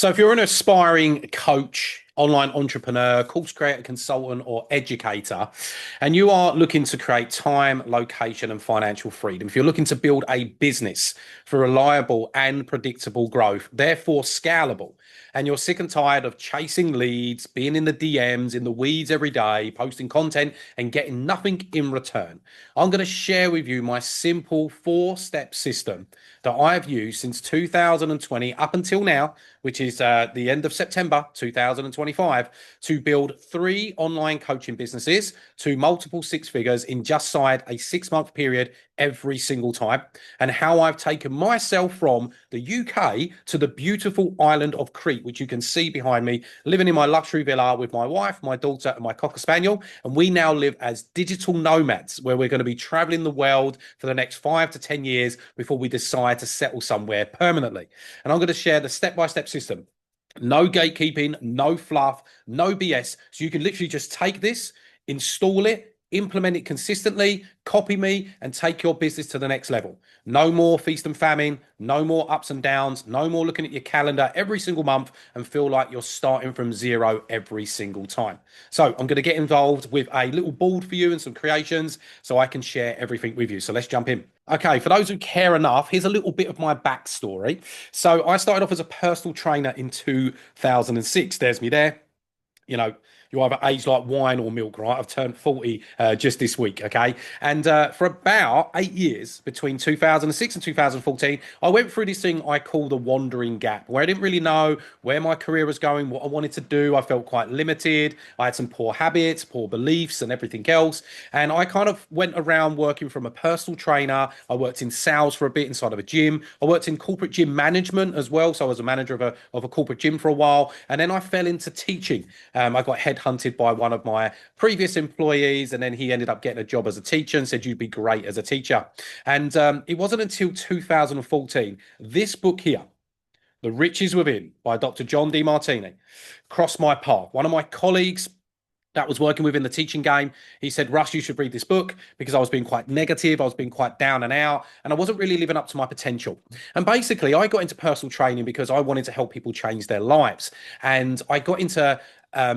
So if you're an aspiring coach, online entrepreneur, course creator, consultant, or educator, and you are looking to create time, location, and financial freedom, if you're looking to build a business for reliable and predictable growth, therefore scalable, and you're sick and tired of chasing leads, being in the DMs, in the weeds every day, posting content and getting nothing in return, I'm going to share with you my simple four-step system that I've used since 2020 up until now, which is the end of September 2025, to build three online coaching businesses to multiple six figures in just side a 6 month period every single time, and how I've taken myself from the UK to the beautiful island of Crete, which you can see behind me, living in my luxury villa with my wife, my daughter, and my Cocker Spaniel. And we now live as digital nomads, where we're going to be traveling the world for the next 5 to 10 years before we decide to settle somewhere permanently. And I'm going to share the step-by-step system. No gatekeeping, no fluff, no BS. So you can literally just take this, install it, implement it consistently, copy me, and take your business to the next level. No more feast and famine, no more ups and downs, no more looking at your calendar every single month and feel like you're starting from zero every single time. So I'm going to get involved with a little board for you and some creations so I can share everything with you. So let's jump in. Okay, for those who care enough, here's a little bit of my backstory. So I started off as a personal trainer in 2006. There's me there. You know, you either age like wine or milk, right? I've turned 40 just this week, okay? And for about 8 years, between 2006 and 2014, I went through this thing I call the wandering gap, where I didn't really know where my career was going, what I wanted to do. I felt quite limited. I had some poor habits, poor beliefs, and everything else. And I kind of went around working from a personal trainer. I worked in sales for a bit inside of a gym. I worked in corporate gym management as well. So I was a manager of a corporate gym for a while. And then I fell into teaching. I got headhunted by one of my previous employees, and then he ended up getting a job as a teacher and said, "You'd be great as a teacher." And it wasn't until 2014, this book here, The Riches Within by Dr. John Demartini, crossed my path. One of my colleagues that was working within the teaching game, he said, "Russ, you should read this book," because I was being quite negative. I was being quite down and out, and I wasn't really living up to my potential. And basically, I got into personal training because I wanted to help people change their lives. And I got into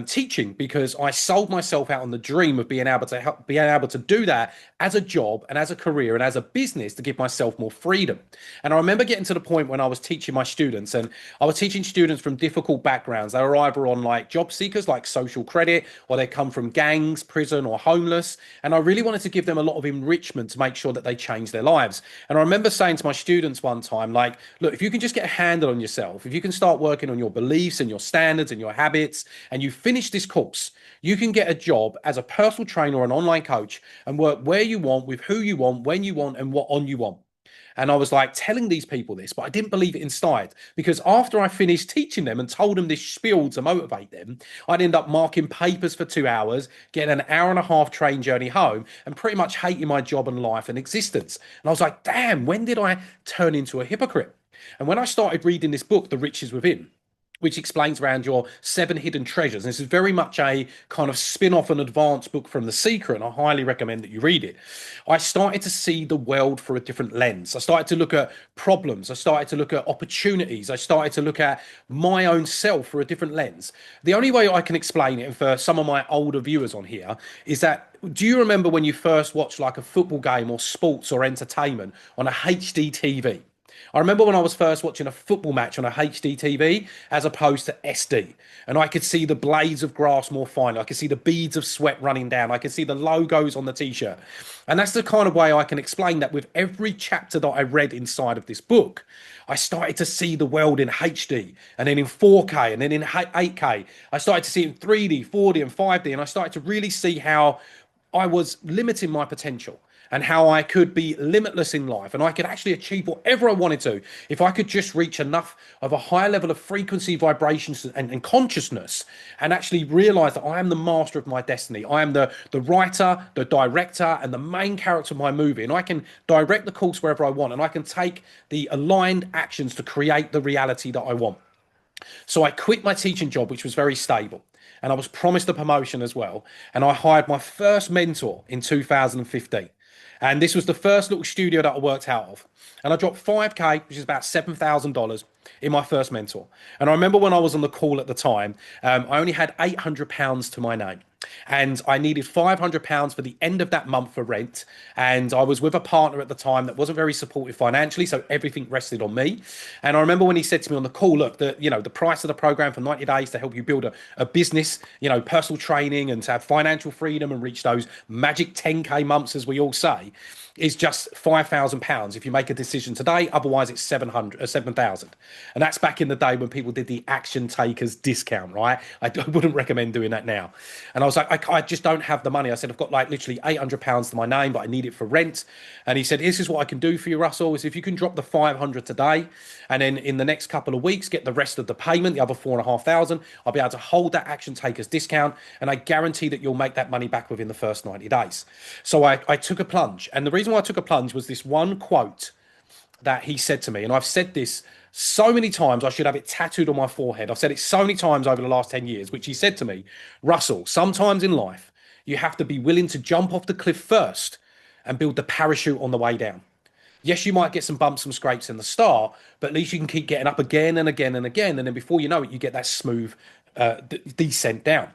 teaching because I sold myself out on the dream of being able to do that as a job and as a career and as a business to give myself more freedom. And I remember getting to the point when I was teaching my students, and I was teaching students from difficult backgrounds. They were either on like job seekers, like social credit, or they come from gangs, prison, or homeless. And I really wanted to give them a lot of enrichment to make sure that they change their lives. And I remember saying to my students one time, like, look, if you can just get a handle on yourself, if you can start working on your beliefs and your standards and your habits, and you finish this course, you can get a job as a personal trainer or an online coach and work where you want, with who you want, when you want, and what on you want. And I was like telling these people this, but I didn't believe it inside, because after I finished teaching them and told them this spiel to motivate them, I'd end up marking papers for 2 hours, getting an hour and a half train journey home, and pretty much hating my job and life and existence. And I was like, damn, when did I turn into a hypocrite? And when I started reading this book, The Riches Within, which explains around your 7 hidden treasures. And this is very much a kind of spin-off and advanced book from The Secret, and I highly recommend that you read it. I started to see the world through a different lens. I started to look at problems. I started to look at opportunities. I started to look at my own self through a different lens. The only way I can explain it, and for some of my older viewers on here, is that, do you remember when you first watched like a football game or sports or entertainment on a HD TV? I remember when I was first watching a football match on a HD TV as opposed to SD, and I could see the blades of grass more finely. I could see the beads of sweat running down. I could see the logos on the t-shirt. And that's the kind of way I can explain that with every chapter that I read inside of this book. I started to see the world in HD, and then in 4K, and then in 8K. I started to see it in 3D, 4D, and 5D, and I started to really see how I was limiting my potential, and how I could be limitless in life, and I could actually achieve whatever I wanted to if I could just reach enough of a higher level of frequency, vibrations, and consciousness, and actually realize that I am the master of my destiny. I am the writer, the director, and the main character of my movie, and I can direct the course wherever I want, and I can take the aligned actions to create the reality that I want. So I quit my teaching job, which was very stable, and I was promised a promotion as well, and I hired my first mentor in 2015. And this was the first little studio that I worked out of. And I dropped 5K, which is about $7,000 in my first mentor. And I remember when I was on the call at the time, I only had £800 to my name. And I needed £500 for the end of that month for rent. And I was with a partner at the time that wasn't very supportive financially, so everything rested on me. And I remember when he said to me on the call, look, the price of the program for 90 days to help you build a business, personal training and to have financial freedom and reach those magic 10K months, as we all say, is just £5,000 if you make a decision today. Otherwise, it's 7,000, and that's back in the day when people did the action takers discount, right? I wouldn't recommend doing that now. And I was like, I just don't have the money. I said, I've got like literally £800 to my name, but I need it for rent. And he said, this is what I can do for you, Russell, is if you can drop the 500 today, and then in the next couple of weeks get the rest of the payment, the other 4,500, I'll be able to hold that action takers discount, and I guarantee that you'll make that money back within the first 90 days. So I took a plunge, and the reason why I took a plunge was this one quote that he said to me, and I've said this so many times, I should have it tattooed on my forehead. I've said it so many times over the last 10 years, which he said to me, Russell, sometimes in life, you have to be willing to jump off the cliff first and build the parachute on the way down. Yes, you might get some bumps and scrapes in the start, but at least you can keep getting up again and again and again. And then before you know it, you get that smooth descent down.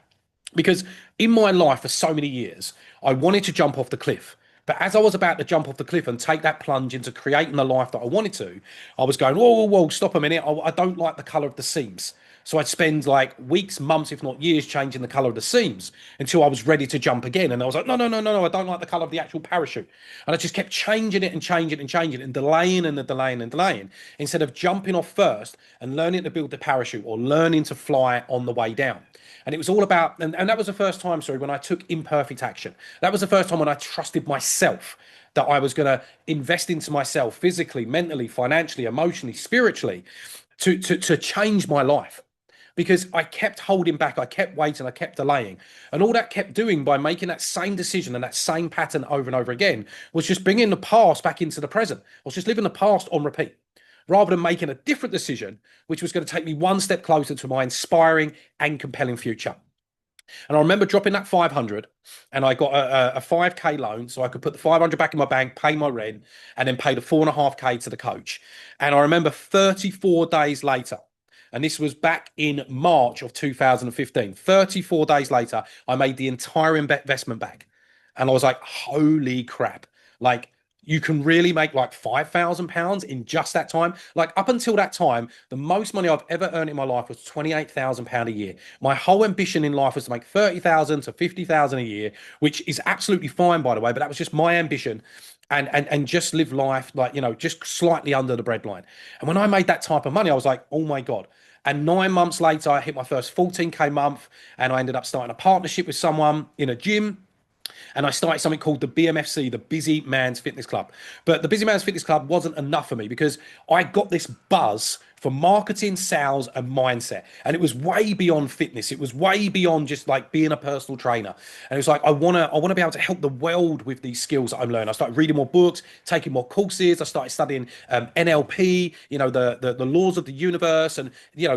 Because in my life for so many years, I wanted to jump off the cliff. But as I was about to jump off the cliff and take that plunge into creating the life that I wanted to, I was going, whoa, whoa, whoa, stop a minute. I don't like the color of the seams. So I'd spend like weeks, months, if not years, changing the color of the seams until I was ready to jump again. And I was like, no, no, no, no, no, I don't like the color of the actual parachute. And I just kept changing it and changing it and changing it and delaying and delaying and delaying instead of jumping off first and learning to build the parachute or learning to fly on the way down. And it was all about, and that was the first time, sorry, when I took imperfect action. That was the first time when I trusted myself that I was going to invest into myself physically, mentally, financially, emotionally, spiritually to change my life. Because I kept holding back, I kept waiting, I kept delaying. And all that kept doing by making that same decision and that same pattern over and over again was just bringing the past back into the present. I was just living the past on repeat, rather than making a different decision, which was going to take me one step closer to my inspiring and compelling future. And I remember dropping that 500 and I got a 5K loan so I could put the 500 back in my bank, pay my rent, and then pay the 4.5K to the coach. And I remember 34 days later, and this was back in March of 2015, 34 days later, I made the entire investment back. And I was like, holy crap. Like, you can really make like £5,000 in just that time. Like up until that time, the most money I've ever earned in my life was £28,000 a year. My whole ambition in life was to make 30,000 to 50,000 a year, which is absolutely fine, by the way, but that was just my ambition. And just live life like, just slightly under the breadline. And when I made that type of money, I was like, oh my God. And 9 months later, I hit my first 14K month and I ended up starting a partnership with someone in a gym. And I started something called the BMFC, the Busy Man's Fitness Club. But the Busy Man's Fitness Club wasn't enough for me because I got this buzz for marketing, sales, and mindset. And it was way beyond fitness. It was way beyond just like being a personal trainer. And it was like, I wanna be able to help the world with these skills that I'm learning. I started reading more books, taking more courses. I started studying NLP, the laws of the universe and,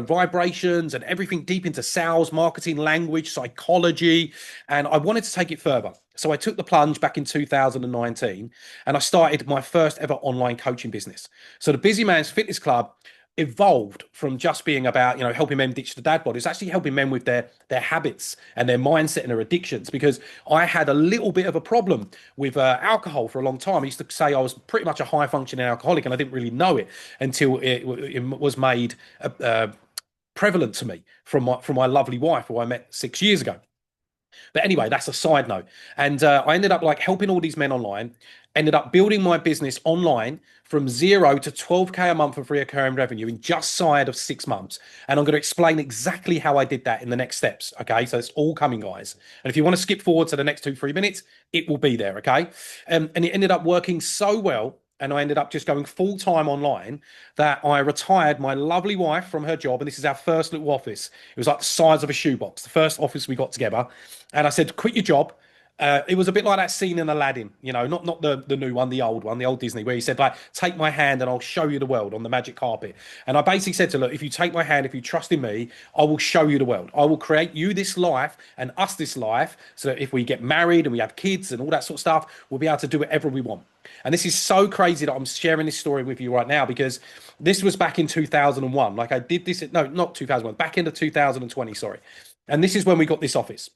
vibrations and everything deep into sales, marketing, language, psychology. And I wanted to take it further. So I took the plunge back in 2019 and I started my first ever online coaching business. So the Busy Man's Fitness Club evolved from just being about helping men ditch the dad bod. It's actually helping men with their habits and their mindset and their addictions, because I had a little bit of a problem with alcohol for a long time. I used to say I was pretty much a high functioning alcoholic and I didn't really know it until it was made prevalent to me from my lovely wife, who I met 6 years ago. But anyway, that's a side note. And I ended up like helping all these men online, ended up building my business online from 0 to 12K a month of recurring revenue in just side of 6 months. And I'm going to explain exactly how I did that in the next steps. Okay. So it's all coming, guys. And if you want to skip forward to the next 2-3 minutes, it will be there. Okay. And it ended up working so well. And I ended up just going full time online that I retired my lovely wife from her job. And this is our first little office. It was like the size of a shoebox, the first office we got together. And I said, quit your job. It was a bit like that scene in Aladdin, you know, not the new one, the old Disney, where he said, like, take my hand and I'll show you the world on the magic carpet. And I basically said to her, look, if you take my hand, if you trust in me, I will show you the world. I will create you this life and us this life, so that if we get married and we have kids and all that sort of stuff, we'll be able to do whatever we want. And this is so crazy that I'm sharing this story with you right now, because this was back in 2001. Like, I did this, no, not 2001, back into 2020, sorry. And this is when we got this office,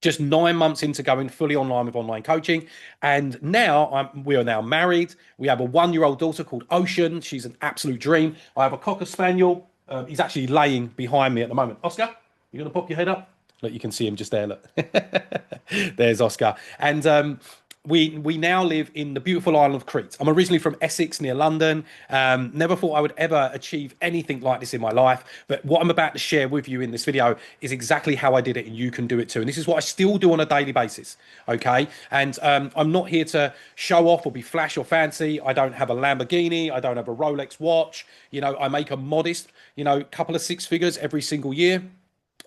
just 9 months into going fully online with online coaching. And now we are now married. We have a 1-year-old daughter called Ocean. She's an absolute dream. I have a Cocker Spaniel. He's actually laying behind me at the moment. Oscar, you going to pop your head up? Look, you can see him just there. Look, there's Oscar. And we now live in the beautiful island of Crete. I'm originally from Essex, near London. Never thought I would ever achieve anything like this in my life. But what I'm about to share with you in this video is exactly how I did it, and you can do it too. And this is what I still do on a daily basis. Okay. And I'm not here to show off or be flash or fancy. I don't have a Lamborghini. I don't have a Rolex watch. You know, I make a modest, couple of 6 figures every single year.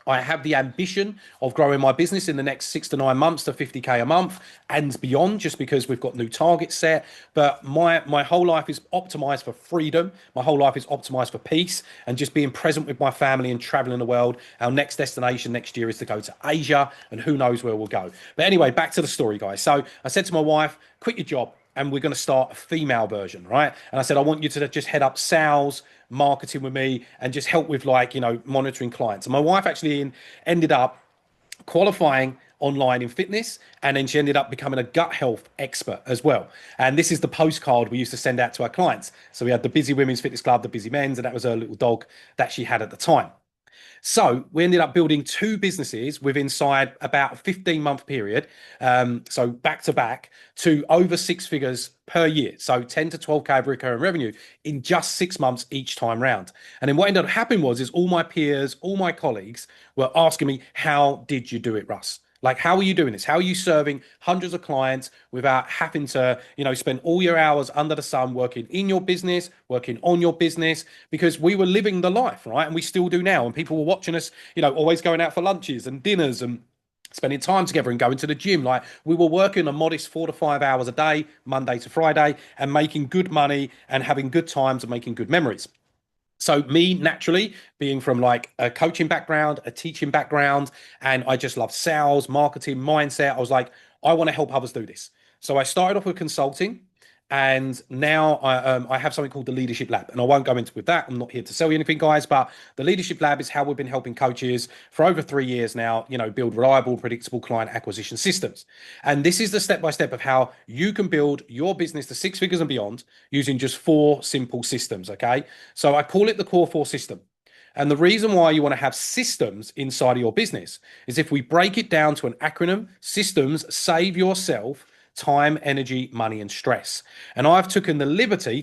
I have the ambition of growing my business in the next 6 to 9 months to 50K a month and beyond, just because we've got new targets set. But my whole life is optimized for freedom. My whole life is optimized for peace and just being present with my family and traveling the world. Our next destination next year is to go to Asia, and who knows where we'll go. But anyway, back to the story, guys. So I said to my wife, quit your job, and we're going to start a female version, right? And I said, I want you to just head up sales, marketing with me, and just help with, like, monitoring clients. And my wife actually ended up qualifying online in fitness, and then she ended up becoming a gut health expert as well. And this is the postcard we used to send out to our clients. So we had the Busy Women's Fitness Club, the Busy Men's, and that was her little dog that she had at the time. So we ended up building 2 businesses within inside about a 15-month period. So back to back, to over 6 figures per year. So 10 to 12K of recurring revenue in just 6 months each time round. And then what ended up happening is all my peers, all my colleagues were asking me, how did you do it, Russ? Like, how are you doing this? How are you serving hundreds of clients without having to, spend all your hours under the sun working in your business, working on your business? Because we were living the life, right? And we still do now. And people were watching us, always going out for lunches and dinners and spending time together and going to the gym. Like, we were working a modest 4 to 5 hours a day, Monday to Friday, and making good money and having good times and making good memories. So me, naturally, being from like a coaching background, a teaching background, and I just love sales, marketing, mindset, I was like, I want to help others do this. So I started off with consulting, and now I have something called the Leadership Lab. And I won't go into with that. I'm not here to sell you anything, guys, but the Leadership Lab is how we've been helping coaches for over 3 years now, build reliable, predictable client acquisition systems. And this is the step-by-step of how you can build your business to 6 figures and beyond using just 4 simple systems, okay? So I call it the Core 4 system. And the reason why you want to have systems inside of your business is, if we break it down to an acronym, systems save yourself time, energy, money, and stress. And I've taken the liberty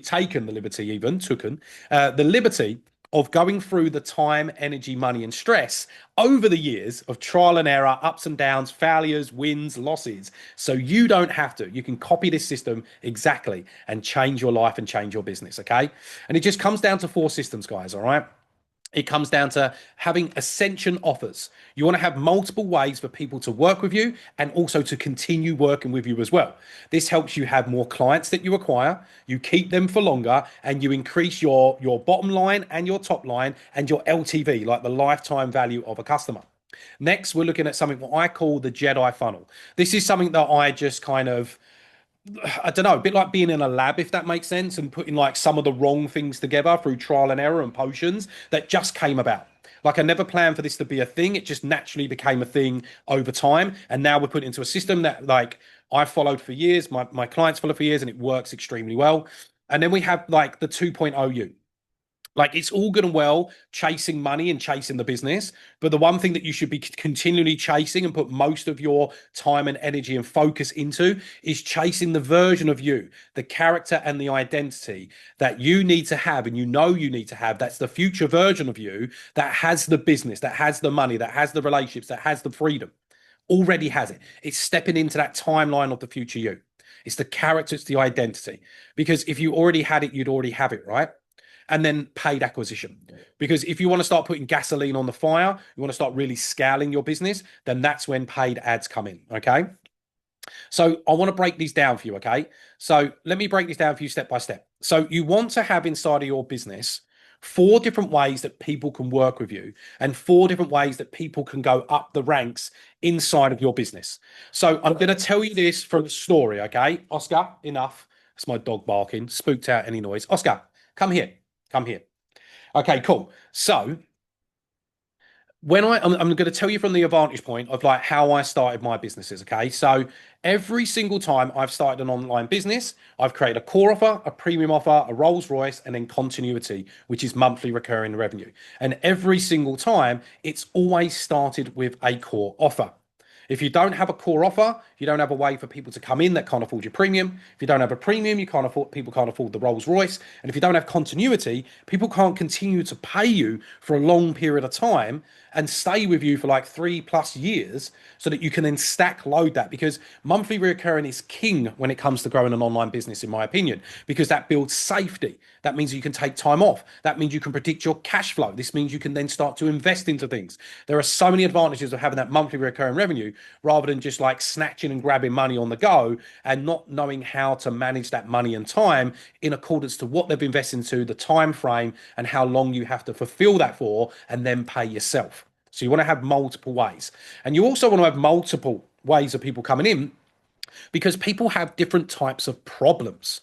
of going through the time, energy, money, and stress over the years of trial and error, ups and downs, failures, wins, losses. So you don't have to. You can copy this system exactly and change your life and change your business, okay? And it just comes down to 4 systems, guys, all right? It comes down to having Ascension offers. You want to have multiple ways for people to work with you and also to continue working with you as well. This helps you have more clients that you acquire, you keep them for longer, and you increase your bottom line and your top line and your LTV, like the lifetime value of a customer. Next, we're looking at something what I call the Jedi Funnel. This is something that I just kind of, I don't know, a bit like being in a lab, if that makes sense, and putting like some of the wrong things together through trial and error and potions that just came about. Like, I never planned for this to be a thing. It just naturally became a thing over time. And now we're put into a system that, like, I followed for years, my clients follow for years, and it works extremely well. And then we have like the 2.0 U. Like, it's all good and well chasing money and chasing the business, but the one thing that you should be continually chasing and put most of your time and energy and focus into is chasing the version of you, the character and the identity that you need to have, and you need to have. That's the future version of you that has the business, that has the money, that has the relationships, that has the freedom. Already has it. It's stepping into that timeline of the future you. It's the character, it's the identity. Because if you already had it, you'd already have it, right? And then paid acquisition. Because if you want to start putting gasoline on the fire, you want to start really scaling your business, then that's when paid ads come in, okay? So I want to break these down for you, okay? So let me break this down for you step by step. So you want to have inside of your business four different ways that people can work with you and four different ways that people can go up the ranks inside of your business. So I'm going to tell you this from a story, okay? Oscar, enough. That's my dog barking, spooked out any noise. Oscar, come here. Come here. Okay, cool. So I'm going to tell you from the advantage point of like how I started my businesses. Okay, so every single time I've started an online business, I've created a core offer, a premium offer, a Rolls Royce, and then continuity, which is monthly recurring revenue. And every single time, it's always started with a core offer. If you don't have a core offer, you don't have a way for people to come in that can't afford your premium. If you don't have a premium, you can't afford people can't afford the Rolls Royce. And if you don't have continuity, people can't continue to pay you for a long period of time and stay with you for like 3+ years so that you can then stack load that, because monthly recurring is king when it comes to growing an online business, in my opinion, because that builds safety. That means you can take time off. That means you can predict your cash flow. This means you can then start to invest into things. There are so many advantages of having that monthly recurring revenue rather than just like snatching and grabbing money on the go and not knowing how to manage that money and time in accordance to what they've invested into, the time frame, and how long you have to fulfill that for, and then pay yourself. So you want to have multiple ways. And you also want to have multiple ways of people coming in, because people have different types of problems.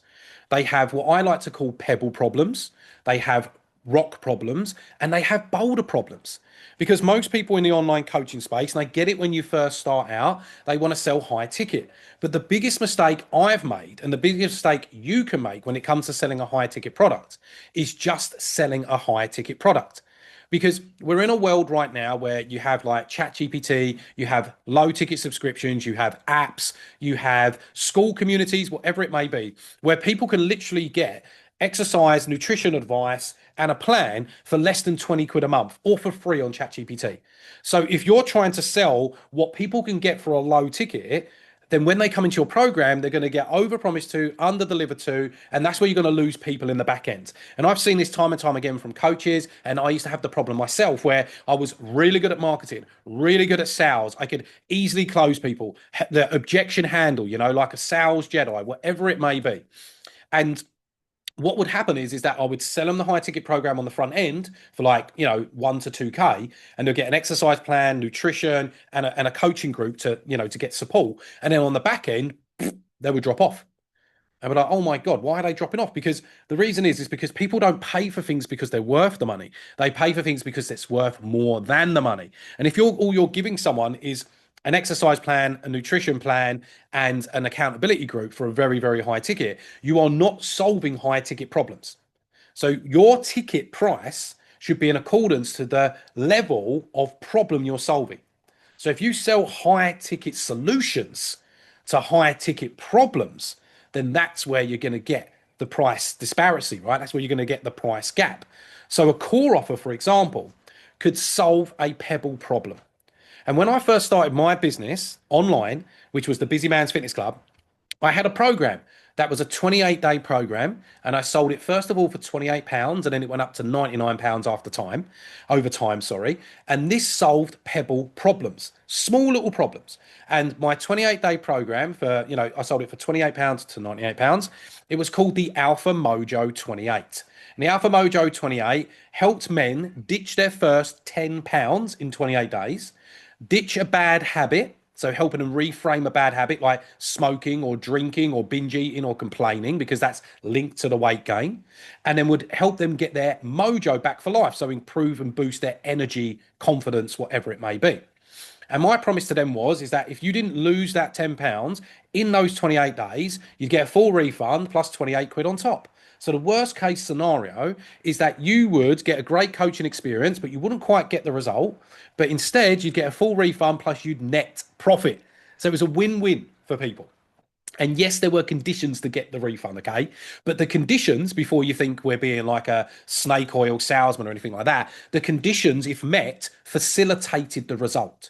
They have what I like to call pebble problems, they have rock problems, and they have boulder problems. Because most people in the online coaching space, and I get it when you first start out, they want to sell high ticket. But the biggest mistake I've made, and the biggest mistake you can make when it comes to selling a high ticket product, is just selling a high ticket product. Because we're in a world right now where you have like ChatGPT, you have low ticket subscriptions, you have apps, you have school communities, whatever it may be, where people can literally get exercise, nutrition advice, and a plan for less than 20 quid a month or for free on ChatGPT. So if you're trying to sell what people can get for a low ticket, then when they come into your program, they're going to get over promised to, under delivered to, and that's where you're going to lose people in the back end. And I've seen this time and time again from coaches, and I used to have the problem myself where I was really good at marketing, really good at sales. I could easily close people, the objection handle, like a sales Jedi, whatever it may be. And what would happen is that I would sell them the high ticket program on the front end for like, 1 to 2K, and they'll get an exercise plan, nutrition, and a coaching group to get support. And then on the back end, they would drop off. And we're like, oh my God, why are they dropping off? Because the reason is because people don't pay for things because they're worth the money. They pay for things because it's worth more than the money. And if all you're giving someone is an exercise plan, a nutrition plan, and an accountability group for a very, very high ticket, you are not solving high ticket problems. So your ticket price should be in accordance to the level of problem you're solving. So if you sell high ticket solutions to high ticket problems, then that's where you're going to get the price disparity, right? That's where you're going to get the price gap. So a core offer, for example, could solve a pebble problem. And when I first started my business online, which was the Busy Man's Fitness Club, I had a program that was a 28-day program, and I sold it first of all for £28, and then it went up to £99 over time, sorry. And this solved pebble problems, small little problems. And my 28-day program I sold it for £28 to £98. It was called the Alpha Mojo 28. And the Alpha Mojo 28 helped men ditch their first £10 in 28 days, ditch a bad habit, so helping them reframe a bad habit like smoking or drinking or binge eating or complaining, because that's linked to the weight gain, and then would help them get their mojo back for life, so improve and boost their energy, confidence, whatever it may be. And my promise to them is that if you didn't lose that £10 in those 28 days, you'd get a full refund plus 28 quid on top. So the worst case scenario is that you would get a great coaching experience, but you wouldn't quite get the result. But instead, you'd get a full refund plus you'd net profit. So it was a win-win for people. And yes, there were conditions to get the refund, okay? But the conditions, before you think we're being like a snake oil salesman or anything like that, the conditions, if met, facilitated the result.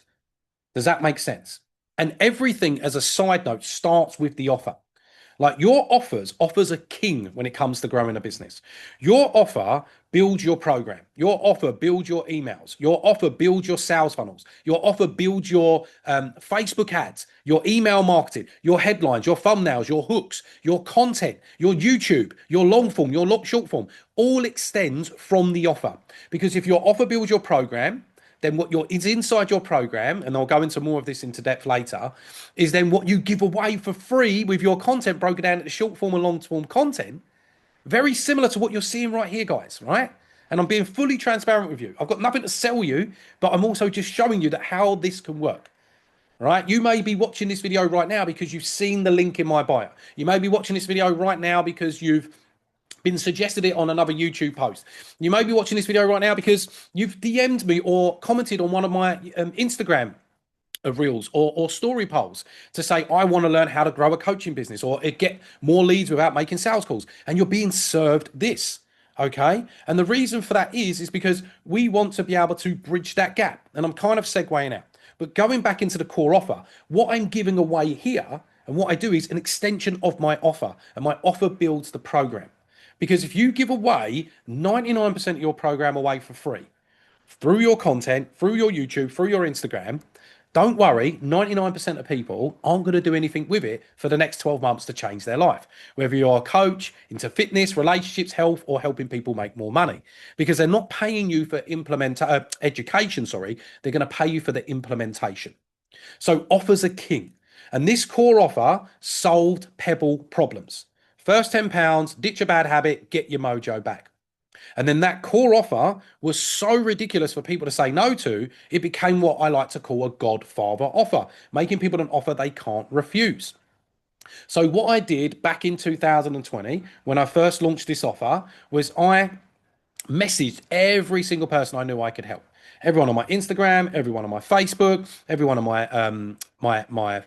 Does that make sense? And everything, as a side note, starts with the offer. Like your offers are king when it comes to growing a business. Your offer builds your program. Your offer builds your emails. Your offer builds your sales funnels. Your offer builds your Facebook ads, your email marketing, your headlines, your thumbnails, your hooks, your content, your YouTube, your long form, your short form. All extends from the offer. Because if your offer builds your program, then is inside your program, and I'll go into more of this into depth later, is then what you give away for free with your content broken down into short form and long form content. Very similar to what you're seeing right here, guys, right? And I'm being fully transparent with you. I've got nothing to sell you, but I'm also just showing you that how this can work. Right? You may be watching this video right now because you've seen the link in my bio. You may be watching this video right now because you've been suggested it on another YouTube post. You may be watching this video right now because you've DM'd me or commented on one of my Instagram reels or story polls to say, I want to learn how to grow a coaching business or get more leads without making sales calls. And you're being served this. Okay. And the reason for that is because we want to be able to bridge that gap. And I'm kind of segueing out. But going back into the core offer, what I'm giving away here and what I do is an extension of my offer, and my offer builds the program. Because if you give away 99% of your program away for free through your content, through your YouTube, through your Instagram, don't worry, 99% of people aren't going to do anything with it for the next 12 months to change their life. Whether you're a coach into fitness, relationships, health, or helping people make more money, because they're not paying you for education, they're going to pay you for the implementation. So offers are king. And this core offer solved Pebble problems. First £10, ditch a bad habit, get your mojo back. And then that core offer was so ridiculous for people to say no to, it became what I like to call a Godfather offer, making people an offer they can't refuse. So what I did back in 2020, when I first launched this offer, was I messaged every single person I knew I could help. Everyone on my Instagram, everyone on my Facebook, everyone on my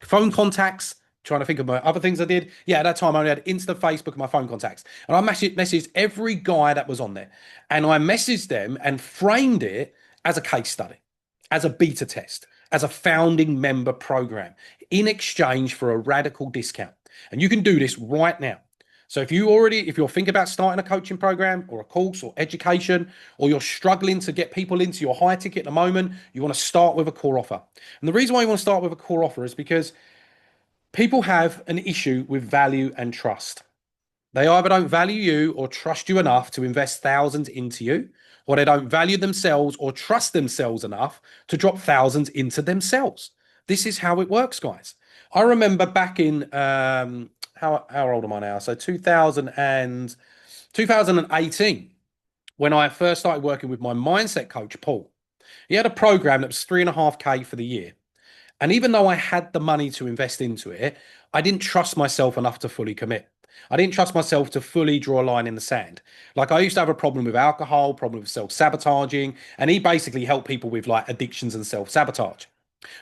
phone contacts. Trying to think of my other things I did. Yeah, at that time I only had Insta, Facebook, and my phone contacts. And I messaged every guy that was on there. And I messaged them and framed it as a case study, as a beta test, as a founding member program in exchange for a radical discount. And you can do this right now. So if you're thinking about starting a coaching program or a course or education, or you're struggling to get people into your high ticket at the moment, you want to start with a core offer. And the reason why you want to start with a core offer is because people have an issue with value and trust. They either don't value you or trust you enough to invest thousands into you, or they don't value themselves or trust themselves enough to drop thousands into themselves. This is how it works, guys. I remember back in, how old am I now? So 2018, when I first started working with my mindset coach, Paul. He had a program that was 3.5K for the year. And even though I had the money to invest into it, I didn't trust myself enough to fully commit. I didn't trust myself to fully draw a line in the sand. Like I used to have a problem with alcohol, problem with self-sabotaging, and he basically helped people with like addictions and self-sabotage.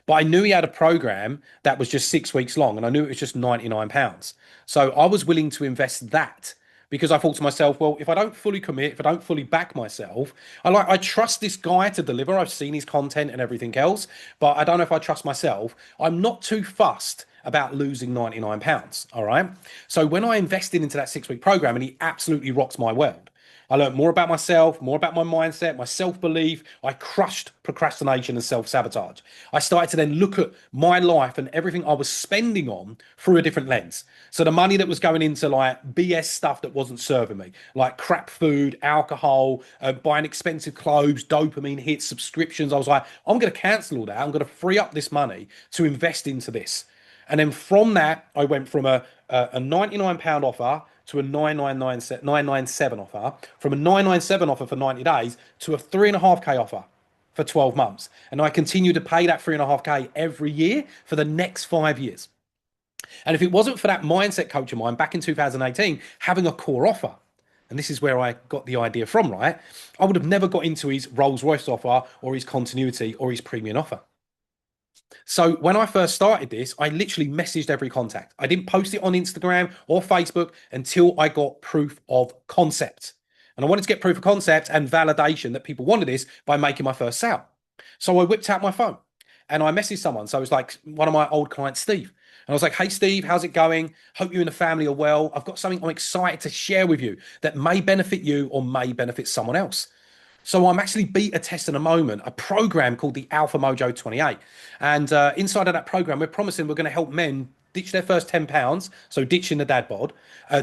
But I knew he had a program that was just 6 weeks long, and I knew it was just £99. So I was willing to invest that because I thought to myself, well, if I don't fully commit, if I don't fully back myself, I trust this guy to deliver. I've seen his content and everything else, but I don't know if I trust myself. I'm not too fussed about losing £99. All right. So when I invested into that 6 week program, and he absolutely rocks my world. I learned more about myself, more about my mindset, my self-belief. I crushed procrastination and self-sabotage. I started to then look at my life and everything I was spending on through a different lens. So the money that was going into like BS stuff that wasn't serving me, like crap food, alcohol, buying expensive clothes, dopamine hits, subscriptions. I was like, I'm going to cancel all that. I'm going to free up this money to invest into this. And then from that, I went from a £99 offer to a 997 offer, from a 997 offer for 90 days to a 3.5K offer for 12 months. And I continue to pay that 3.5K every year for the next 5 years. And if it wasn't for that mindset coach of mine back in 2018, having a core offer, and this is where I got the idea from, right? I would have never got into his Rolls Royce offer or his continuity or his premium offer. So when I first started this, I literally messaged every contact. I didn't post it on Instagram or Facebook until I got proof of concept. And I wanted to get proof of concept and validation that people wanted this by making my first sale. So I whipped out my phone and I messaged someone. So it was like one of my old clients, Steve. And I was like, hey, Steve, how's it going? Hope you and the family are well. I've got something I'm excited to share with you that may benefit you or may benefit someone else. So I'm actually beta testing at the moment a program called the Alpha Mojo 28. And inside of that program, we're promising we're going to help men ditch their first 10 pounds. So ditching the dad bod,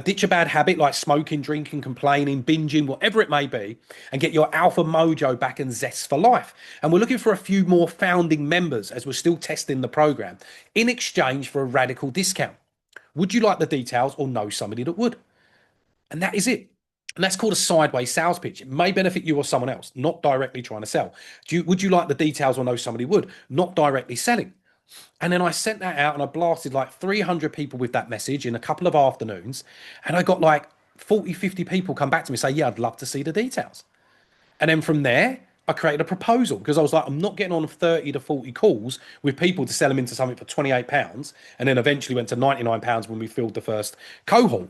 ditch a bad habit like smoking, drinking, complaining, binging, whatever it may be, and get your Alpha Mojo back and zest for life. And we're looking for a few more founding members as we're still testing the program in exchange for a radical discount. Would you like the details or know somebody that would? And that is it. And that's called a sideways sales pitch. It may benefit you or someone else, not directly trying to sell. Would you like the details or know somebody would? Not directly selling. And then I sent that out and I blasted like 300 people with that message in a couple of afternoons. And I got like 40, 50 people come back to me and say, yeah, I'd love to see the details. And then from there, I created a proposal because I was like, I'm not getting on 30 to 40 calls with people to sell them into something for £28. And then eventually went to £99 when we filled the first cohort.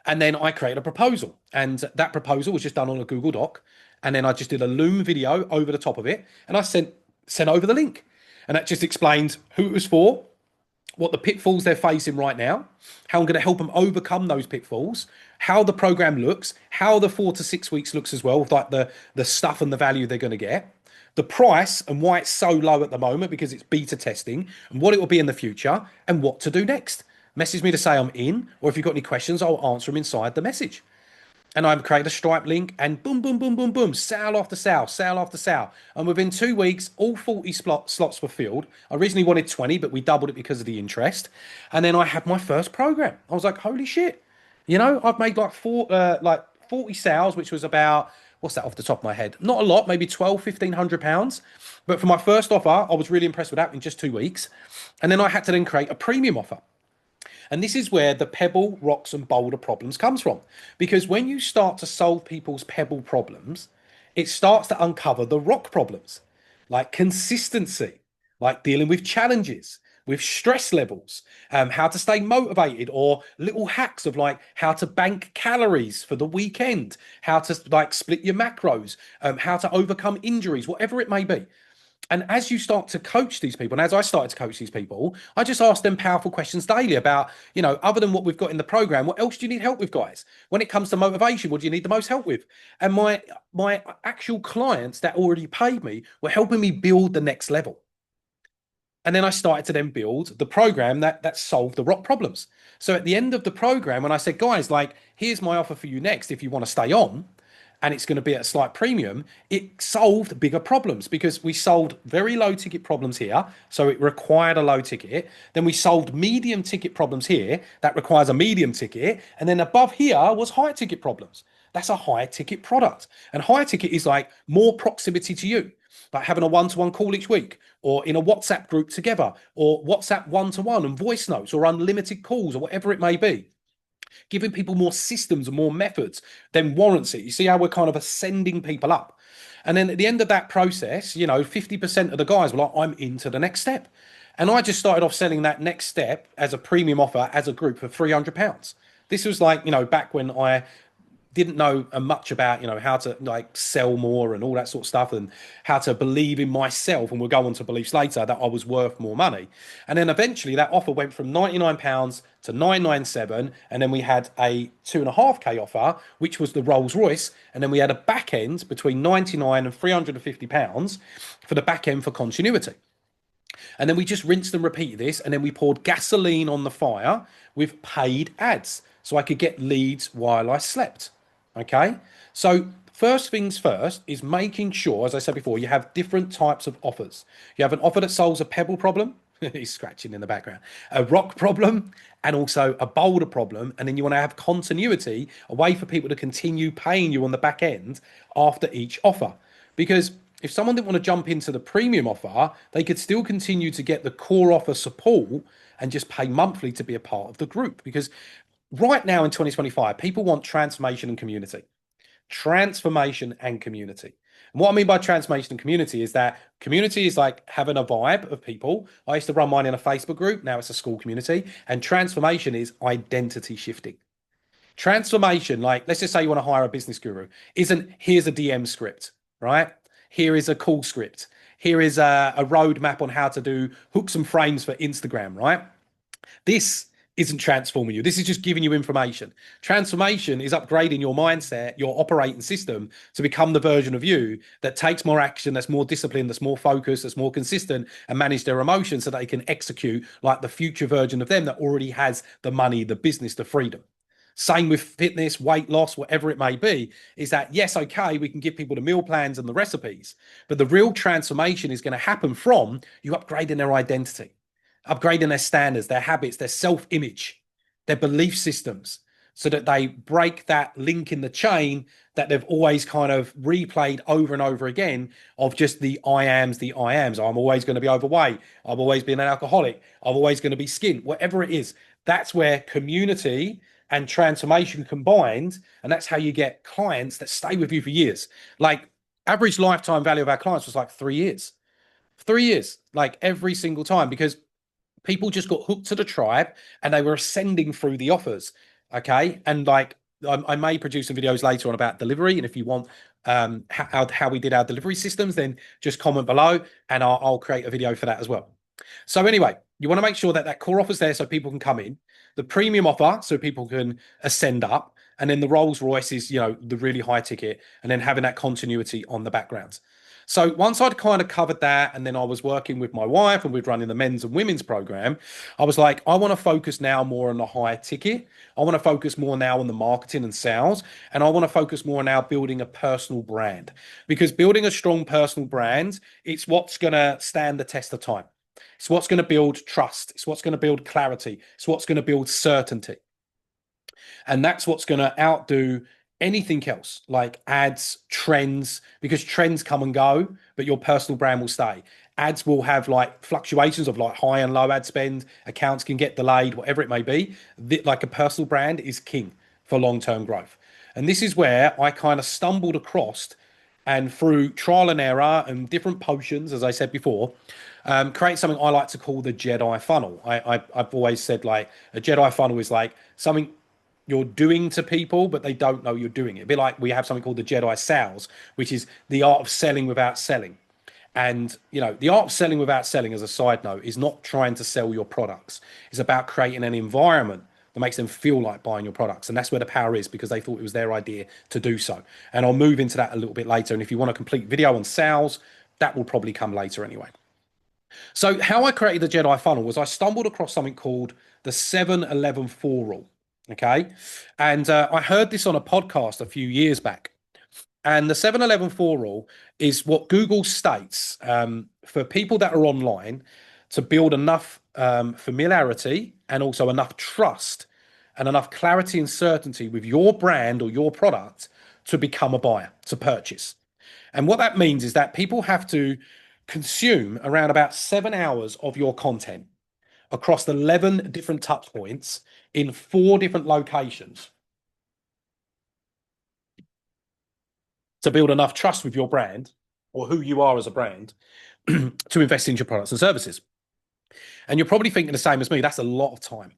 And then I created a proposal, and that proposal was just done on a Google Doc. And then I just did a Loom video over the top of it, and I sent over the link, and that just explained who it was for, what the pitfalls they're facing right now, how I'm going to help them overcome those pitfalls, how the program looks, how the 4 to 6 weeks looks as well, with like the stuff and the value they're going to get, the price and why it's so low at the moment because it's beta testing, and what it will be in the future, and what to do next. Message me to say I'm in, or if you've got any questions, I'll answer them inside the message. And I've created a Stripe link, and boom, boom, boom, boom, boom, sale after sale, sale after sale. And within 2 weeks, all 40 slots were filled. I originally wanted 20, but we doubled it because of the interest. And then I had my first program. I was like, holy shit. I've made like 40 sales, which was about, what's that off the top of my head? Not a lot, maybe 12, £1,500. But for my first offer, I was really impressed with that in just 2 weeks. And then I had to then create a premium offer. And this is where the pebble, rocks, and boulder problems comes from. Because when you start to solve people's pebble problems, it starts to uncover the rock problems, like consistency, like dealing with challenges, with stress levels, how to stay motivated, or little hacks of like how to bank calories for the weekend, how to like split your macros, how to overcome injuries, whatever it may be. And as you start to coach these people, and as I started to coach these people, I just asked them powerful questions daily about, other than what we've got in the program, what else do you need help with, guys? When it comes to motivation, what do you need the most help with? And my actual clients that already paid me were helping me build the next level. And then I started to then build the program that solved the rock problems. So at the end of the program, when I said, guys, like, here's my offer for you next if you want to stay on, and it's going to be at a slight premium, it solved bigger problems because we solved very low ticket problems here. So it required a low ticket. Then we solved medium ticket problems here. That requires a medium ticket. And then above here was high ticket problems. That's a high ticket product. And high ticket is like more proximity to you, like having a one-to-one call each week, or in a WhatsApp group together, or WhatsApp one-to-one and voice notes, or unlimited calls, or whatever it may be. Giving people more systems and more methods then warrants it. You see how we're kind of ascending people up. And then at the end of that process, 50% of the guys were like, I'm into the next step. And I just started off selling that next step as a premium offer as a group for £300. This was like, back when I didn't know much about, how to like sell more and all that sort of stuff, and how to believe in myself. And we'll go on to beliefs later that I was worth more money. And then eventually that offer went from £99 to £997. And then we had a 2.5K offer, which was the Rolls Royce. And then we had a back end between £99 and £350 for the back end for continuity. And then we just rinsed and repeated this. And then we poured gasoline on the fire with paid ads so I could get leads while I slept. Okay, so first things first is making sure, as I said before, you have different types of offers. You have an offer that solves a pebble problem. He's scratching in the background. A rock problem, and also a boulder problem. And then you want to have continuity, a way for people to continue paying you on the back end after each offer. Because if someone didn't want to jump into the premium offer, they could still continue to get the core offer support and just pay monthly to be a part of the group. Because right now in 2025, people want transformation and community. Transformation and community. And what I mean by transformation and community is that community is like having a vibe of people. I used to run mine in a Facebook group. Now it's a school community. And transformation is identity shifting. Transformation, like, let's just say you want to hire a business guru, isn't here's a DM script, right? Here is a call script. Here is a roadmap on how to do hooks and frames for Instagram, right? This isn't transforming you. This is just giving you information. Transformation is upgrading your mindset, your operating system to become the version of you that takes more action, that's more disciplined, that's more focused, that's more consistent, and manage their emotions so they can execute like the future version of them that already has the money, the business, the freedom. Same with fitness, weight loss, whatever it may be, is that yes, okay, we can give people the meal plans and the recipes, but the real transformation is going to happen from you upgrading their identity, upgrading their standards, their habits, their self-image, their belief systems, so that they break that link in the chain that they've always kind of replayed over and over again of just the I ams, the I ams. I'm always going to be overweight. I've always been an alcoholic. I'm always going to be skint, whatever it is. That's where community and transformation combined, and that's how you get clients that stay with you for years. Like average lifetime value of our clients was like 3 years. 3 years, like every single time, because people just got hooked to the tribe and they were ascending through the offers. Okay. And like, I may produce some videos later on about delivery. And if you want how we did our delivery systems, then just comment below and I'll create a video for that as well. So anyway, you want to make sure that that core offer's there so people can come in, the premium offer so people can ascend up, and then the Rolls Royce is, you know, the really high ticket, and then having that continuity on the background. So once I'd kind of covered that, and then I was working with my wife and we're running the men's and women's program, I was like, I want to focus now more on the high ticket. I want to focus more now on the marketing and sales. And I want to focus more now building a personal brand, because building a strong personal brand, it's what's going to stand the test of time. It's what's going to build trust. It's what's going to build clarity. It's what's going to build certainty. And that's what's going to outdo anything else, like ads, trends, because trends come and go, but your personal brand will stay. Ads will have like fluctuations of like high and low ad spend, accounts can get delayed, whatever it may be. Like a personal brand is king for long-term growth. And this is where I kind of stumbled across, and through trial and error and different potions, as I said before, create something I like to call the Jedi Funnel. I've always said like a Jedi Funnel is like something you're doing to people, but they don't know you're doing it. A bit like we have something called the Jedi Sales, which is the art of selling without selling. And, you know, the art of selling without selling, as a side note, is not trying to sell your products. It's about creating an environment that makes them feel like buying your products. And that's where the power is, because they thought it was their idea to do so. And I'll move into that a little bit later. And if you want a complete video on sales, that will probably come later anyway. So how I created the Jedi Funnel was I stumbled across something called the 7-11-4 rule. Okay. And I heard this on a podcast a few years back. And the 7-11-4 rule is what Google states for people that are online to build enough familiarity and also enough trust and enough clarity and certainty with your brand or your product to become a buyer, to purchase. And what that means is that people have to consume around about 7 hours of your content across 11 different touch points in 4 different locations to build enough trust with your brand or who you are as a brand to invest in your products and services. And you're probably thinking the same as me. That's a lot of time.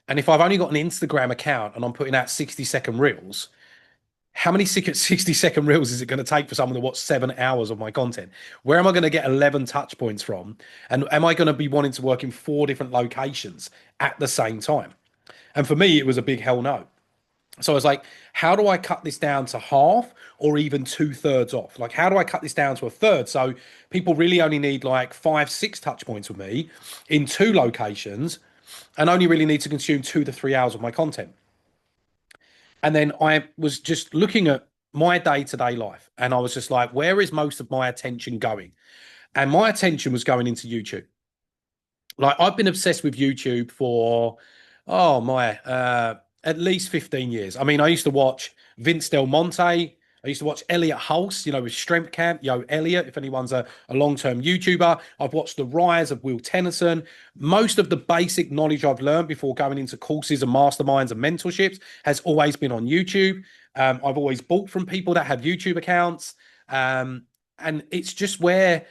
And if I've only got an Instagram account and I'm putting out 60-second reels, how many 60-second reels is it going to take for someone to watch 7 hours of my content? Where am I going to get 11 touch points from? And am I going to be wanting to work in 4 different locations at the same time? And for me, it was a big hell no. So I was like, how do I cut this down to half or even 2/3 off? Like, how do I cut this down to a third? So people really only need like 5-6 touch points with me in 2 locations and only really need to consume 2 to 3 hours of my content. And then I was just looking at my day-to-day life and I was just like, where is most of my attention going? And my attention was going into YouTube. Like, I've been obsessed with YouTube for, oh my, at least 15 years. I mean, I used to watch Vince Del Monte. I used to watch Elliot Hulse, you know, with Strength Camp. Yo, Elliot, if anyone's a long-term YouTuber. I've watched the rise of Will Tennyson. Most of the basic knowledge I've learned before going into courses and masterminds and mentorships has always been on YouTube. I've always bought from people that have YouTube accounts. And it's just where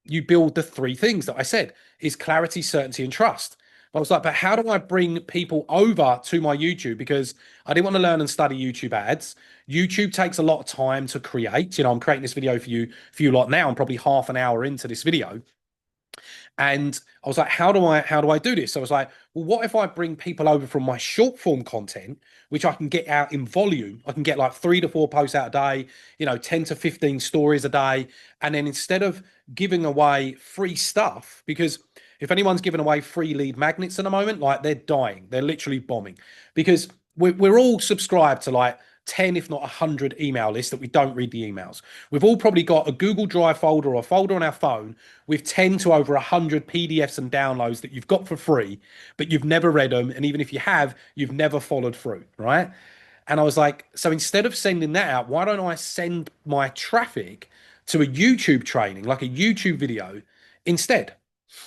you build the 3 things that I said is clarity, certainty, and trust. I was like, but how do I bring people over to my YouTube? Because I didn't want to learn and study YouTube ads. YouTube takes a lot of time to create. You know, I'm creating this video for you lot now. I'm probably half an hour into this video. And I was like, how do I do this? So I was like, well, what if I bring people over from my short form content, which I can get out in volume? I can get like 3 to 4 posts out a day, 10 to 15 stories a day. And then instead of giving away free stuff, because if anyone's giving away free lead magnets at the moment, like they're dying, they're literally bombing because we're all subscribed to like 10, if not 100 email lists that we don't read the emails. We've all probably got a Google Drive folder or a folder on our phone with 10 to over 100 PDFs and downloads that you've got for free, but you've never read them. And even if you have, you've never followed through, right? And I was like, so instead of sending that out, why don't I send my traffic to a YouTube training, like a YouTube video instead?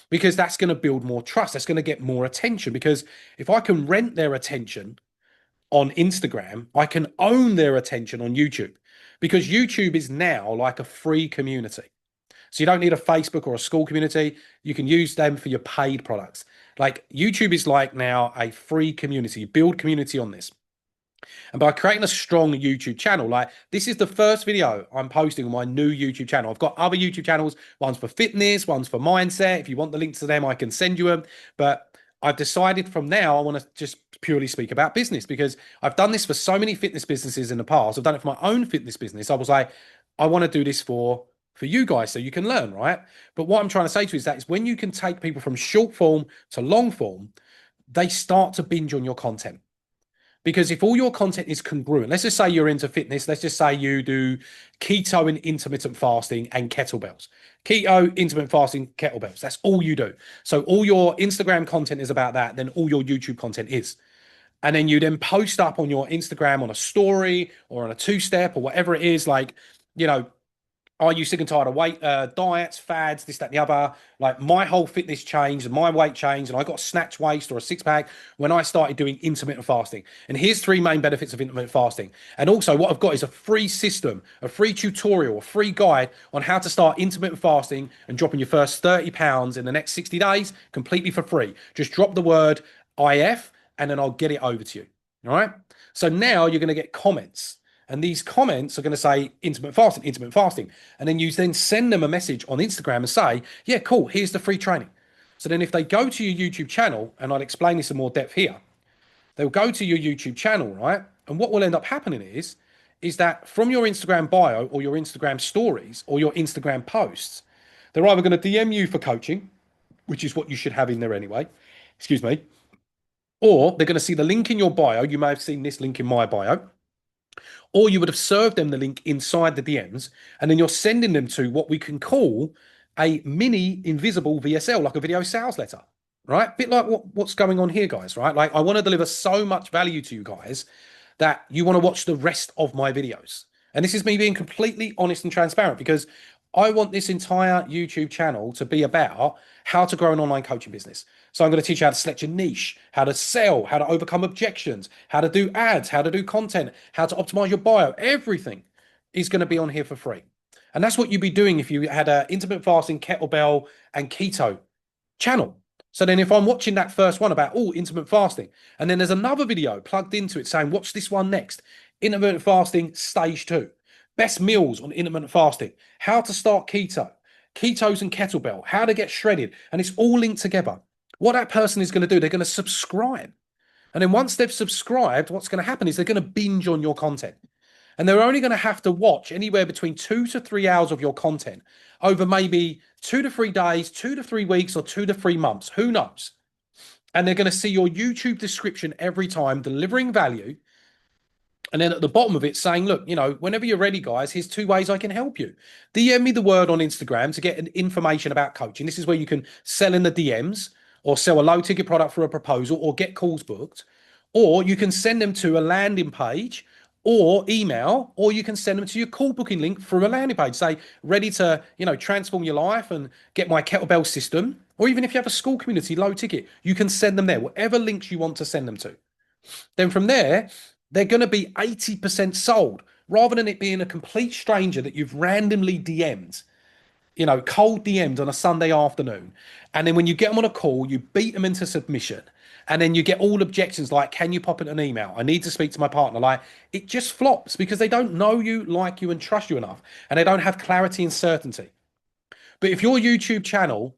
Because that's going to build more trust. That's going to get more attention. Because if I can rent their attention on Instagram, I can own their attention on YouTube because YouTube is now like a free community. So you don't need a Facebook or a school community. You can use them for your paid products. Like YouTube is like now a free community. You build community on this. And by creating a strong YouTube channel, like this is the first video I'm posting on my new YouTube channel. I've got other YouTube channels, one's for fitness, one's for mindset. If you want the links to them, I can send you them. But I've decided from now I want to just purely speak about business because I've done this for so many fitness businesses in the past. I've done it for my own fitness business. I was like, I want to do this for you guys so you can learn, right? But what I'm trying to say to you is that is when you can take people from short form to long form, they start to binge on your content. Because if all your content is congruent, let's just say you're into fitness, let's just say you do keto and intermittent fasting and kettlebells. Keto, intermittent fasting, kettlebells. That's all you do. So all your Instagram content is about that, then all your YouTube content is. And then you then post up on your Instagram on a story or on a two-step or whatever it is, like, are you sick and tired of weight diets, fads, this, that, and the other? Like my whole fitness changed and my weight changed, and I got a snatch waist or a six pack when I started doing intermittent fasting. And here's 3 main benefits of intermittent fasting. And also, what I've got is a free system, a free tutorial, a free guide on how to start intermittent fasting and dropping your first 30 pounds in the next 60 days completely for free. Just drop the word IF and then I'll get it over to you. All right. So now you're going to get comments. And these comments are going to say intermittent fasting, intermittent fasting. And then you then send them a message on Instagram and say, yeah, cool, here's the free training. So then if they go to your YouTube channel, and I'll explain this in more depth here, they'll go to your YouTube channel, right? And what will end up happening is that from your Instagram bio or your Instagram stories or your Instagram posts, they're either going to DM you for coaching, which is what you should have in there anyway, excuse me, or they're going to see the link in your bio. You may have seen this link in my bio, or you would have served them the link inside the DMs, and then you're sending them to what we can call a mini invisible VSL, like a video sales letter, right? A bit like what's going on here, guys, right? Like I want to deliver so much value to you guys that you want to watch the rest of my videos. And this is me being completely honest and transparent because I want this entire YouTube channel to be about how to grow an online coaching business. So I'm going to teach you how to select your niche, how to sell, how to overcome objections, how to do ads, how to do content, how to optimize your bio. Everything is going to be on here for free. And that's what you'd be doing if you had an intermittent fasting, kettlebell, and keto channel. So then if I'm watching that first one about, intermittent fasting, and then there's another video plugged into it saying, watch this one next, intermittent fasting stage 2. Best meals on intermittent fasting, how to start keto, ketos and kettlebell, how to get shredded. And it's all linked together. What that person is going to do, they're going to subscribe. And then once they've subscribed, what's going to happen is they're going to binge on your content. And they're only going to have to watch anywhere between 2 to 3 hours of your content over maybe 2 to 3 days, 2 to 3 weeks, or 2 to 3 months. Who knows? And they're going to see your YouTube description every time delivering value. And then at the bottom of it saying, look, whenever you're ready, guys, here's 2 ways I can help you. DM me the word on Instagram to get information about coaching. This is where you can sell in the DMs or sell a low ticket product for a proposal or get calls booked. Or you can send them to a landing page or email, or you can send them to your call booking link through a landing page. Say, ready to, transform your life and get my kettlebell system. Or even if you have a school community, low ticket, you can send them there, whatever links you want to send them to. Then from there, they're going to be 80% sold rather than it being a complete stranger that you've randomly DM'd, cold DM'd on a Sunday afternoon. And then when you get them on a call, you beat them into submission. And then you get all objections like, can you pop in an email? I need to speak to my partner. Like it just flops because they don't know you, like you, and trust you enough. And they don't have clarity and certainty. But if your YouTube channel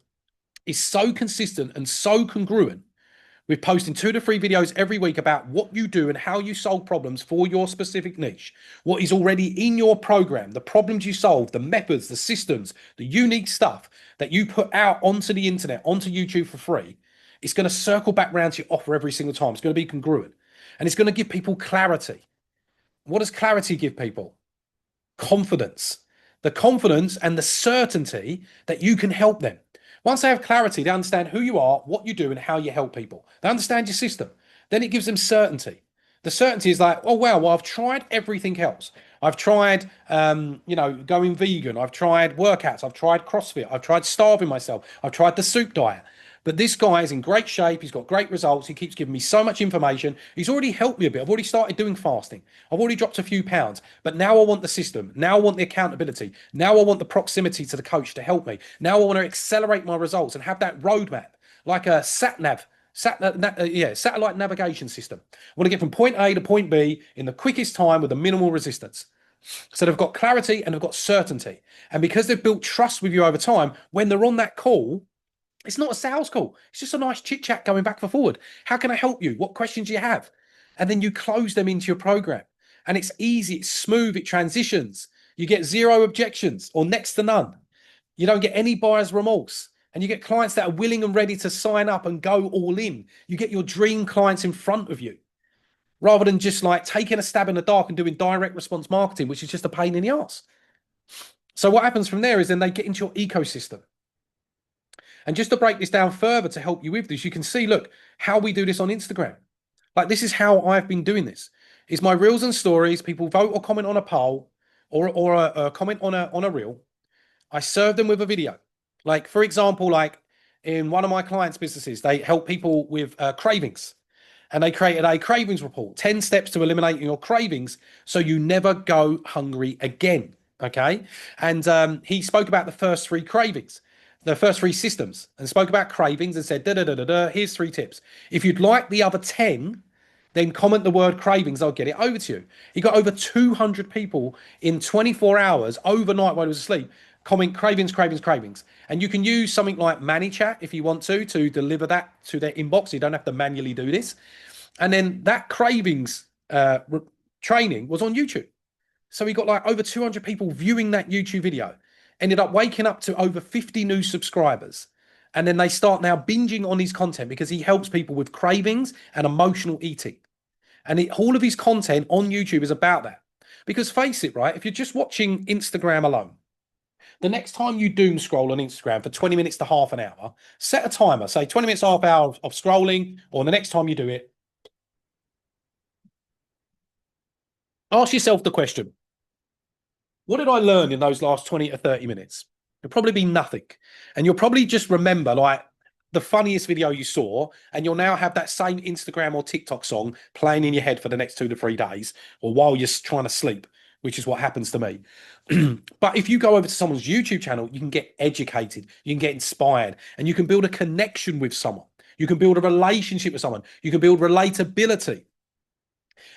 is so consistent and so congruent We're posting 2 to 3 videos every week about what you do and how you solve problems for your specific niche, what is already in your program, the problems you solve, the methods, the systems, the unique stuff that you put out onto the internet, onto YouTube for free. It's going to circle back around to your offer every single time. It's going to be congruent and it's going to give people clarity. What does clarity give people? Confidence. The confidence and the certainty that you can help them. Once they have clarity, they understand who you are, what you do, and how you help people. They understand your system. Then it gives them certainty. The certainty is like, oh, wow, well, I've tried everything else. I've tried, going vegan. I've tried workouts. I've tried CrossFit. I've tried starving myself. I've tried the soup diet. But this guy is in great shape. He's got great results. He keeps giving me so much information. He's already helped me a bit. I've already started doing fasting. I've already dropped a few pounds. But now I want the system. Now I want the accountability. Now I want the proximity to the coach to help me. Now I want to accelerate my results and have that roadmap like a satellite navigation system. I want to get from point A to point B in the quickest time with the minimal resistance. So they've got clarity and they've got certainty. And because they've built trust with you over time, when they're on that call, it's not a sales call. It's just a nice chit chat going back and forward. How can I help you? What questions do you have? And then you close them into your program. And it's easy, it's smooth, it transitions. You get 0 objections or next to none. You don't get any buyer's remorse. And you get clients that are willing and ready to sign up and go all in. You get your dream clients in front of you rather than just like taking a stab in the dark and doing direct response marketing, which is just a pain in the ass. So what happens from there is then they get into your ecosystem. And just to break this down further to help you with this, you can see, look, how we do this on Instagram. Like this is how I've been doing this. Is my reels and stories, people vote or comment on a poll or a comment on a reel. I serve them with a video. Like, for example, like in one of my clients' businesses, they help people with cravings. And they created a cravings report, 10 steps to eliminating your cravings so you never go hungry again. Okay. And he spoke about the first 3 cravings, the first 3 systems, and spoke about cravings and said, here's 3 tips. If you'd like the other 10, then comment the word cravings. I'll get it over to you. He got over 200 people in 24 hours overnight while he was asleep. Comment cravings, cravings, cravings. And you can use something like ManyChat if you want to deliver that to their inbox. You don't have to manually do this. And then that cravings training was on YouTube. So he got like over 200 people viewing that YouTube video. Ended up waking up to over 50 new subscribers. And then they start now binging on his content because he helps people with cravings and emotional eating. And all of his content on YouTube is about that. Because face it, right? If you're just watching Instagram alone, the next time you doom scroll on Instagram for 20 minutes to half an hour, set a timer, say 20 minutes, half hour of scrolling, or the next time you do it, ask yourself the question, what did I learn in those last 20 to 30 minutes? It'll probably be nothing. And you'll probably just remember like the funniest video you saw, and you'll now have that same Instagram or TikTok song playing in your head for the next 2 to 3 days, or while you're trying to sleep, which is what happens to me. But if you go over to someone's YouTube channel, you can get educated, you can get inspired, and you can build a connection with someone. You can build a relationship with someone. You can build relatability.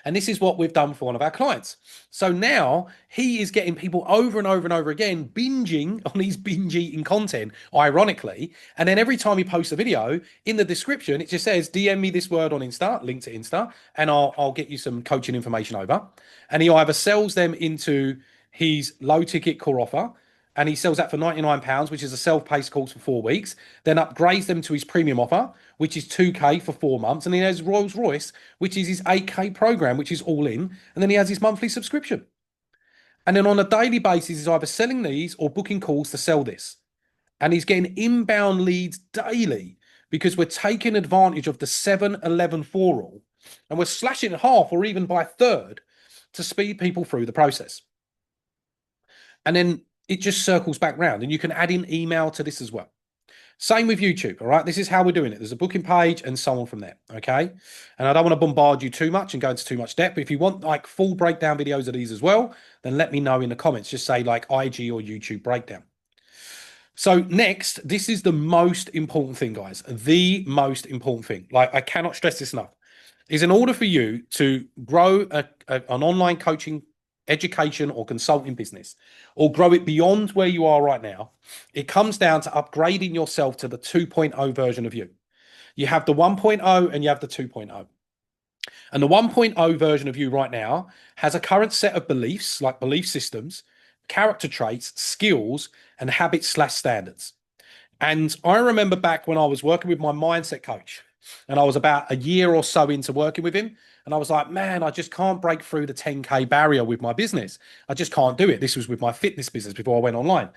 And this is what we've done for one of our clients. So now he is getting people over and over and over again binging on his binge eating content, ironically. And then every time he posts a video, in the description, it just says, DM me this word on Insta, link to Insta, and I'll get you some coaching information over. And he either sells them into his low ticket core offer, and he sells that for £99, which is a self-paced course for 4 weeks, then upgrades them to his premium offer, which is 2K for 4 months. And then he has Rolls Royce, which is his 8K program, which is all in. And then he has his monthly subscription. And then on a daily basis, he's either selling these or booking calls to sell this. And he's getting inbound leads daily because we're taking advantage of the 7-11-4 rule. And we're slashing it half or even by a third to speed people through the process. And then it just circles back round, and you can add in email to this as well. Same with YouTube, all right? This is how we're doing it. There's a booking page and so on from there, okay? And I don't want to bombard you too much and go into too much depth. But if you want like full breakdown videos of these as well, then let me know in the comments. Just say like IG or YouTube breakdown. So next, this is the most important thing, guys. The most important thing. Like I cannot stress this enough. Is in order for you to grow an online coaching education or consulting business, or grow it beyond where you are right now, it comes down to upgrading yourself to the 2.0 version of you. You have the 1.0 and you have the 2.0. And the 1.0 version of you right now has a current set of beliefs, like belief systems, character traits, skills, and habits/standards. And I remember back when I was working with my mindset coach, and I was about a year or so into working with him. And I was like, man, I just can't break through the 10K barrier with my business. I just can't do it. This was with my fitness business before I went online.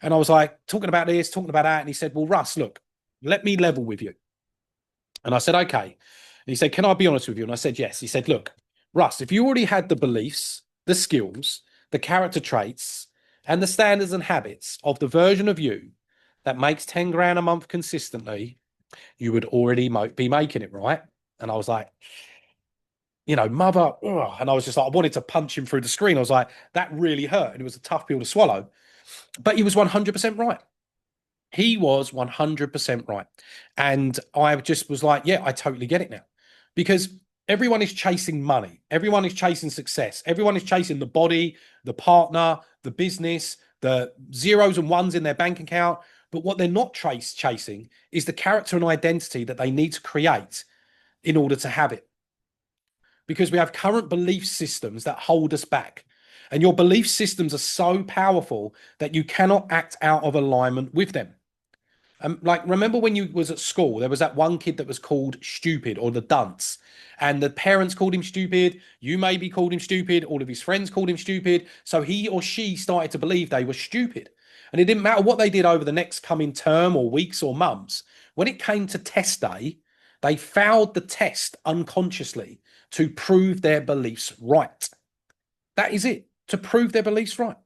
And I was like, talking about this, talking about that. And he said, well, Russ, look, let me level with you. And I said, okay. And he said, can I be honest with you? And I said, yes. He said, look, Russ, if you already had the beliefs, the skills, the character traits, and the standards and habits of the version of you that makes 10 grand a month consistently, you would already be making it, right? And I was like, mother. Ugh. And I was just like, I wanted to punch him through the screen. I was like, that really hurt. And it was a tough pill to swallow. But he was 100% right. He was 100% right. And I just was like, yeah, I totally get it now. Because everyone is chasing money. Everyone is chasing success. Everyone is chasing the body, the partner, the business, the zeros and ones in their bank account. But what they're not chasing is the character and identity that they need to create in order to have it. Because we have current belief systems that hold us back. And your belief systems are so powerful that you cannot act out of alignment with them. Like, remember when you was at school, there was that one kid that was called stupid, or the dunce, and the parents called him stupid. You maybe called him stupid. All of his friends called him stupid. So he or she started to believe they were stupid. And it didn't matter what they did over the next coming term or weeks or months. When it came to test day, they failed the test unconsciously to prove their beliefs right. That is it, to prove their beliefs right.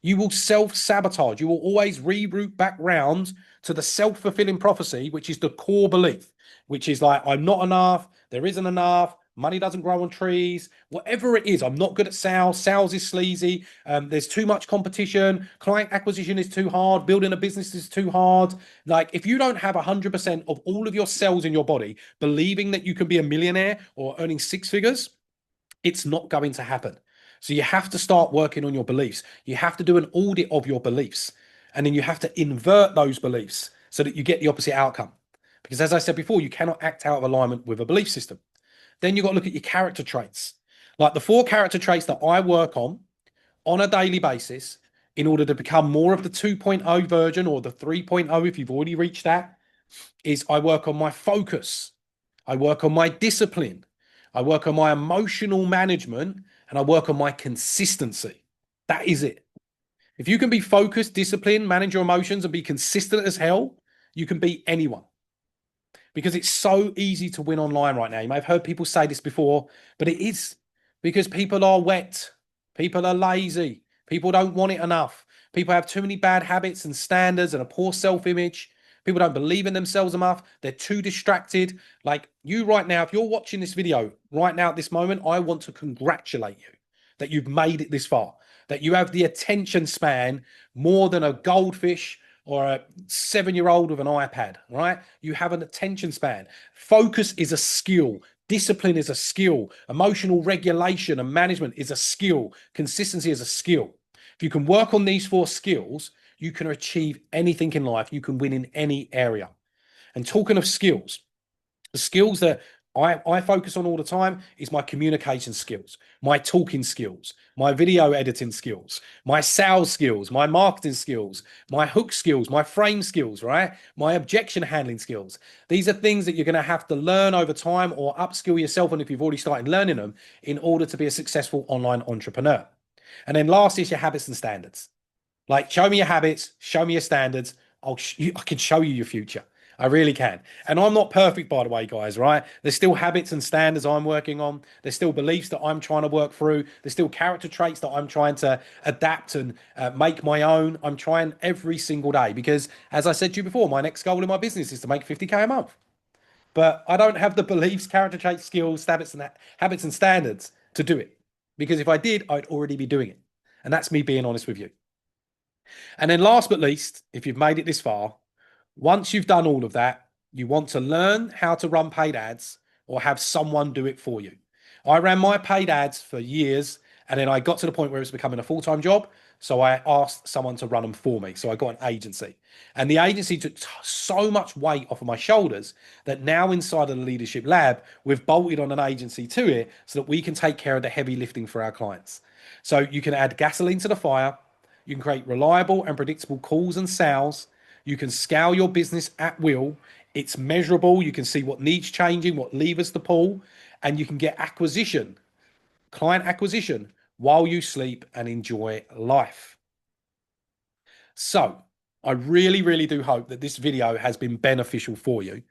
You will self-sabotage. You will always reroute back round to the self-fulfilling prophecy, which is the core belief, which is like, I'm not enough, there isn't enough, money doesn't grow on trees, whatever it is. I'm not good at sales is sleazy, there's too much competition, client acquisition is too hard, building a business is too hard. Like, if you don't have 100% of all of your cells in your body believing that you can be a millionaire or earning six figures, it's not going to happen. So you have to start working on your beliefs. You have to do an audit of your beliefs. And then you have to invert those beliefs so that you get the opposite outcome. Because as I said before, you cannot act out of alignment with a belief system. Then you've got to look at your character traits. Like the 4 character traits that I work on a daily basis in order to become more of the 2.0 version, or the 3.0 if you've already reached that, is I work on my focus. I work on my discipline. I work on my emotional management, and I work on my consistency. That is it. If you can be focused, disciplined, manage your emotions, and be consistent as hell, you can beat anyone. Because it's so easy to win online right now. You may have heard people say this before, but it is, because people are wet. People are lazy. People don't want it enough. People have too many bad habits and standards and a poor self-image. People don't believe in themselves enough. They're too distracted. Like you right now, if you're watching this video right now at this moment, I want to congratulate you that you've made it this far, that you have the attention span more than a goldfish or a 7-year-old with an iPad, right? You have an attention span. Focus is a skill. Discipline is a skill. Emotional regulation and management is a skill. Consistency is a skill. If you can work on these 4 skills, you can achieve anything in life. You can win in any area. And talking of skills, the skills that I focus on all the time is my communication skills, my talking skills, my video editing skills, my sales skills, my marketing skills, my hook skills, my frame skills, right? My objection handling skills. These are things that you're going to have to learn over time or upskill yourself on if you've already started learning them in order to be a successful online entrepreneur. And then last is your habits and standards. Like, show me your habits, show me your standards. I can show you your future. I really can. And I'm not perfect, by the way, guys, right? There's still habits and standards I'm working on. There's still beliefs that I'm trying to work through. There's still character traits that I'm trying to adapt and make my own. I'm trying every single day because, as I said to you before, my next goal in my business is to make 50K a month. But I don't have the beliefs, character traits, skills, habits and standards to do it. Because if I did, I'd already be doing it. And that's me being honest with you. And then last but least, if you've made it this far, once you've done all of that, you want to learn how to run paid ads or have someone do it for you. I ran my paid ads for years, and then I got to the point where it was becoming a full-time job. So I asked someone to run them for me. So I got an agency. And the agency took so much weight off of my shoulders that now inside of the Leadership Lab, we've bolted on an agency to it so that we can take care of the heavy lifting for our clients. So you can add gasoline to the fire. You can create reliable and predictable calls and sales. You can scale your business at will. It's measurable. You can see what needs changing, what levers to pull, and you can get acquisition, client acquisition, while you sleep and enjoy life. So I really, really do hope that this video has been beneficial for you.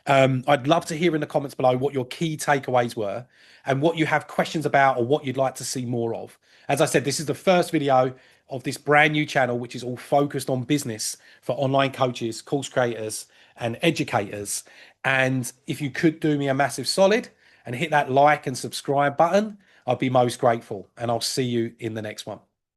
I'd love to hear in the comments below what your key takeaways were and what you have questions about or what you'd like to see more of. As I said, this is the first video of this brand new channel, which is all focused on business for online coaches, course creators, and educators. And if you could do me a massive solid and hit that like and subscribe button, I'd be most grateful. And I'll see you in the next one.